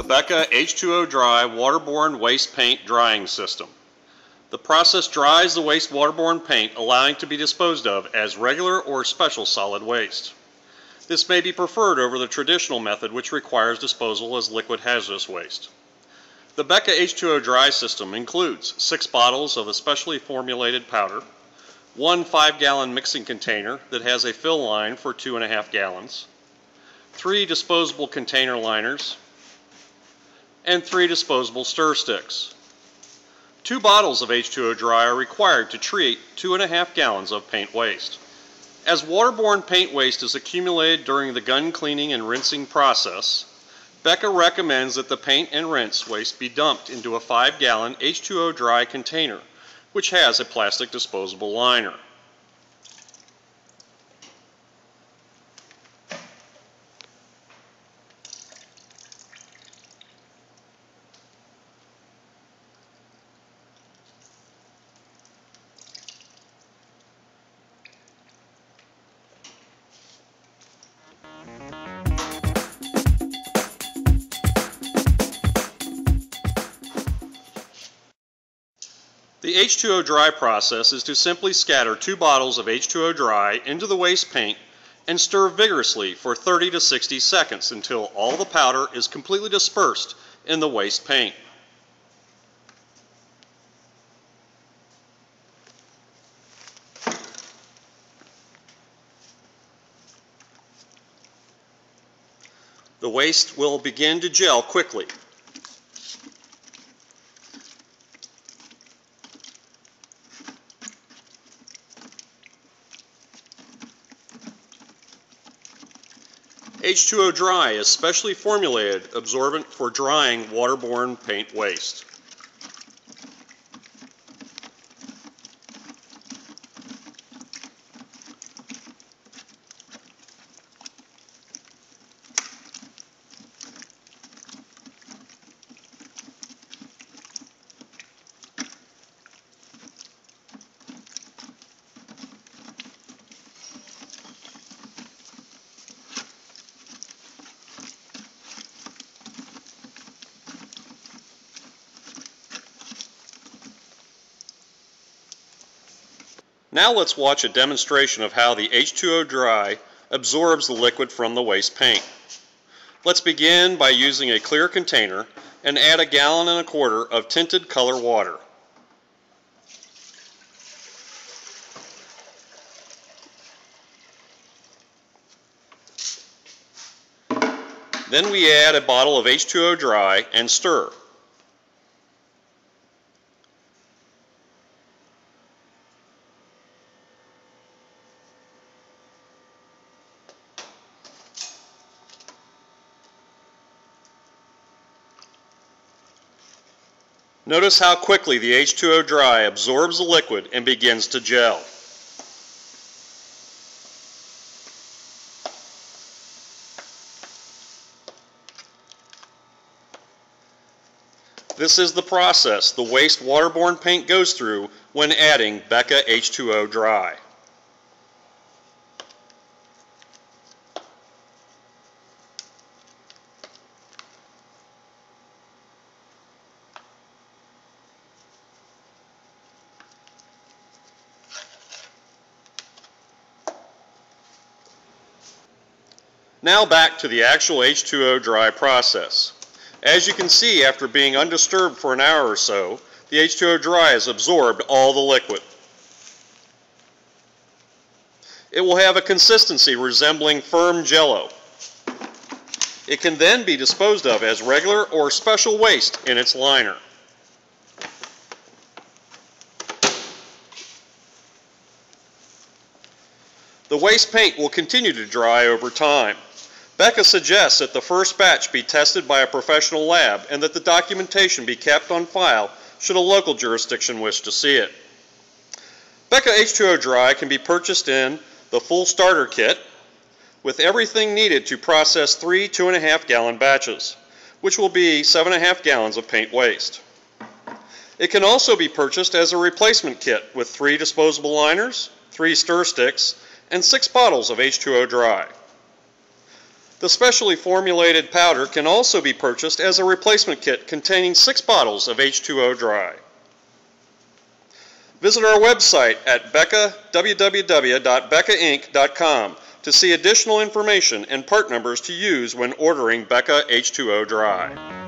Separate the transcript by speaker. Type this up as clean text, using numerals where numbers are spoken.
Speaker 1: the BECCA H2O Dry waterborne waste paint drying system. The process dries the waste waterborne paint, allowing it to be disposed of as regular or special solid waste. This may be preferred over the traditional method, which requires disposal as liquid hazardous waste. The BECCA H2O Dry system includes 6 bottles of a specially formulated powder, 1 5-gallon mixing container that has a fill line for 2.5 gallons, 3 disposable container liners, and 3 disposable stir sticks. 2 bottles of H2O Dry are required to treat 2.5 gallons of paint waste. As waterborne paint waste is accumulated during the gun cleaning and rinsing process, BECCA recommends that the paint and rinse waste be dumped into a 5-gallon H2O Dry container, which has a plastic disposable liner. The H2O Dry process is to simply scatter 2 bottles of H2O Dry into the waste paint and stir vigorously for 30 to 60 seconds until all the powder is completely dispersed in the waste paint. The waste will begin to gel quickly. H2O Dry is specially formulated absorbent for drying waterborne paint waste. Now let's watch a demonstration of how the H2O Dry absorbs the liquid from the waste paint. Let's begin by using a clear container and add 1.25 gallons of tinted color water. Then we add a bottle of H2O Dry and stir. Notice how quickly the H2O Dry absorbs the liquid and begins to gel. This is the process the waste waterborne paint goes through when adding BECCA H2O Dry. Now back to the actual H2O Dry process. As you can see, after being undisturbed for an hour or so, the H2O Dry has absorbed all the liquid. It will have a consistency resembling firm jello. It can then be disposed of as regular or special waste in its liner. The waste paint will continue to dry over time. BECCA suggests that the first batch be tested by a professional lab and that the documentation be kept on file should a local jurisdiction wish to see it. BECCA H2O Dry can be purchased in the full starter kit with everything needed to process 3 2.5 gallon batches, which will be 7.5 gallons of paint waste. It can also be purchased as a replacement kit with 3 disposable liners, 3 stir sticks, and 6 bottles of H2O Dry. The specially formulated powder can also be purchased as a replacement kit containing 6 bottles of H2O Dry. Visit our website at www.beccainc.com to see additional information and part numbers to use when ordering BECCA H2O Dry.